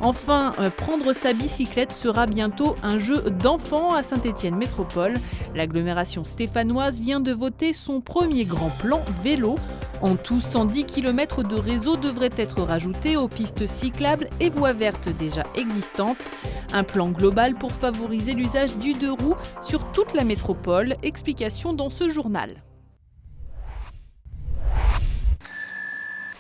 Enfin, prendre sa bicyclette sera bientôt un jeu d'enfant à Saint-Étienne Métropole. L'agglomération stéphanoise vient de voter son premier grand plan vélo. En tout, 110 km de réseau devraient être rajoutés aux pistes cyclables et voies vertes déjà existantes. Un plan global pour favoriser l'usage du deux roues sur toute la métropole. Explication dans ce journal.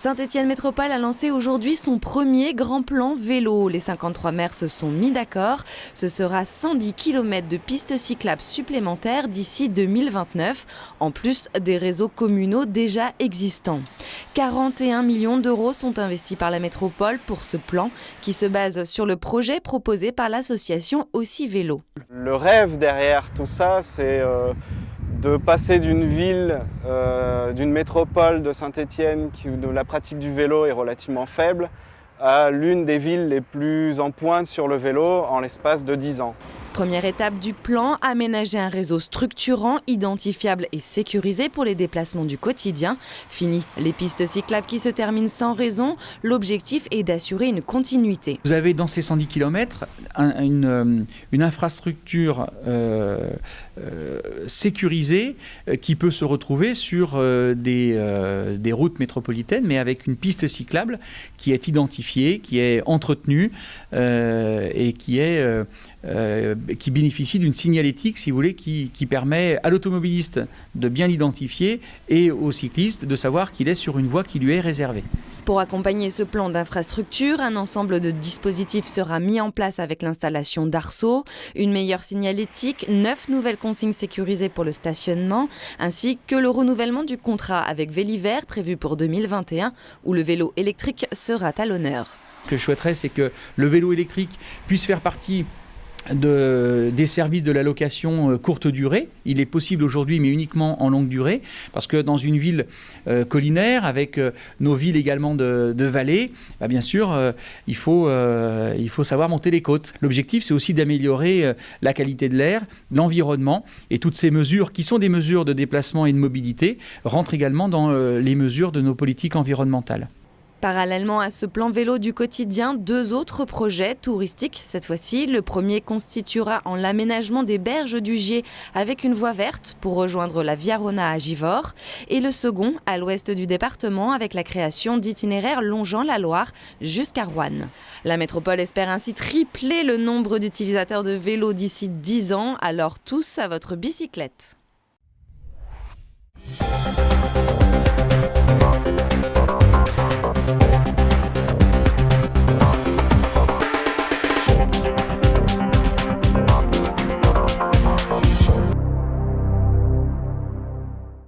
Saint-Étienne Métropole a lancé aujourd'hui son premier grand plan vélo. Les 53 maires se sont mis d'accord. Ce sera 110 km de pistes cyclables supplémentaires d'ici 2029, en plus des réseaux communaux déjà existants. 41 millions d'euros sont investis par la métropole pour ce plan qui se base sur le projet proposé par l'association Aussi Vélo. Le rêve derrière tout ça, c'est de passer d'une ville, d'une métropole de Saint-Étienne où la pratique du vélo est relativement faible, à l'une des villes les plus en pointe sur le vélo en l'espace de 10 ans. Première étape du plan, aménager un réseau structurant, identifiable et sécurisé pour les déplacements du quotidien. Fini les pistes cyclables qui se terminent sans raison. L'objectif est d'assurer une continuité. Vous avez dans ces 110 km une infrastructure sécurisée qui peut se retrouver sur des routes métropolitaines, mais avec une piste cyclable qui est identifiée, qui est entretenue et qui bénéficie d'une signalétique, si vous voulez, qui permet à l'automobiliste de bien l'identifier et au cycliste de savoir qu'il est sur une voie qui lui est réservée. Pour accompagner ce plan d'infrastructure, un ensemble de dispositifs sera mis en place avec l'installation d'arceaux, une meilleure signalétique, 9 nouvelles consignes sécurisées pour le stationnement, ainsi que le renouvellement du contrat avec Véliver prévu pour 2021, où le vélo électrique sera à l'honneur. Ce que je souhaiterais, c'est que le vélo électrique puisse faire partie des services de la location courte durée. Il est possible aujourd'hui, mais uniquement en longue durée, parce que dans une ville collinaire, avec nos villes également de vallée, bien sûr, il faut savoir monter les côtes. L'objectif, c'est aussi d'améliorer la qualité de l'air, l'environnement, et toutes ces mesures, qui sont des mesures de déplacement et de mobilité, rentrent également dans les mesures de nos politiques environnementales. Parallèlement à ce plan vélo du quotidien, 2 autres projets touristiques cette fois-ci. Le premier constituera en l'aménagement des berges du Gier avec une voie verte pour rejoindre la Via Rona à Givors. Et le second à l'ouest du département avec la création d'itinéraires longeant la Loire jusqu'à Roanne. La métropole espère ainsi tripler le nombre d'utilisateurs de vélos d'ici 10 ans. Alors tous à votre bicyclette.